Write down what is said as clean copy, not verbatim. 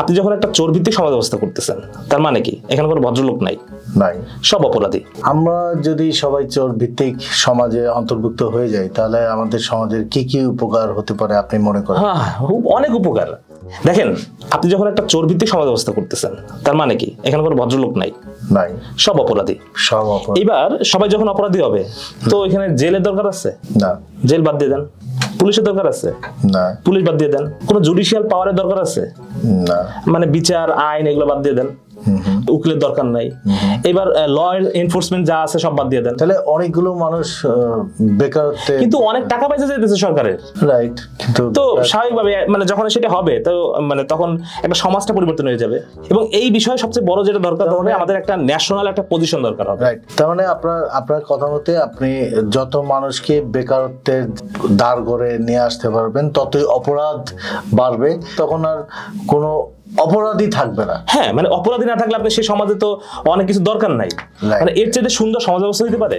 আপনি যখন একটা চোর ভিত্তিক সমাজ ব্যবস্থা করতেছেন, তার মানে কি এখানে কোনো ভদ্রলোক নাই? নাই, সব অপরাধী। আমরা যদি সবাই চোর ভিত্তিক সমাজে অন্তর্ভুক্ত হয়ে যাই, তাহলে আমাদের সমাজের কি কি উপকার হতে পারে আপনি মনে করেন? হ্যাঁ, অনেক উপকার। দেখেন, আপনি যখন একটা চোর ভিত্তিক সমাজ ব্যবস্থা করতেছেন, তার মানে কি এখানে কোনো ভদ্রলোক নাই? নাই, সব অপরাধী। সব অপরাধী। এবার সবাই যখন অপরাধী হবে, তো এখানে জেলের দরকার আছে? না। জেল বাদ দিয়ে দেন। পুলিশের দরকার আছে? না। পুলিশ বাদ দিয়ে দেন। কোনো জুডিশিয়াল পাওয়ারের দরকার আছে? না। মানে বিচার, আইন এগুলো বাদ দিয়ে দেন। উকিলের দরকার নাই। এবার ল এনফোর্সমেন্ট যা আছে সব বাদ দিয়ে দেন। তাহলে অনেকগুলো মানুষ বেকারত্বে, কিন্তু অনেক টাকা পয়সা যেতেছে সরকারের, রাইট। কিন্তু তো স্বাভাবিকভাবে মানে যখন সেটা হবে, তো মানে তখন একটা সমাজটা পরিবর্তন হয়ে যাবে। এবং এই বিষয়ে সবচেয়ে বড় যেটা দরকার হবে, আমাদের একটা ন্যাশনাল একটা পজিশন দরকার হবে। রাইট। তার মানে আপনার কথা মতে আপনি যত মানুষকে বেকারত্বের দাঁড় করে নিয়ে আসতে পারবেন, ততই অপরাধ বাড়বে, তখন আর কোনো অপরাধী থাকবে না। হ্যাঁ, মানে অপরাধী না থাকলে আপনি সেই সমাজে তো অনেক কিছু দরকার নাই। মানে এর চেয়ে সুন্দর সমাজ ব্যবস্থা দিতে পারে।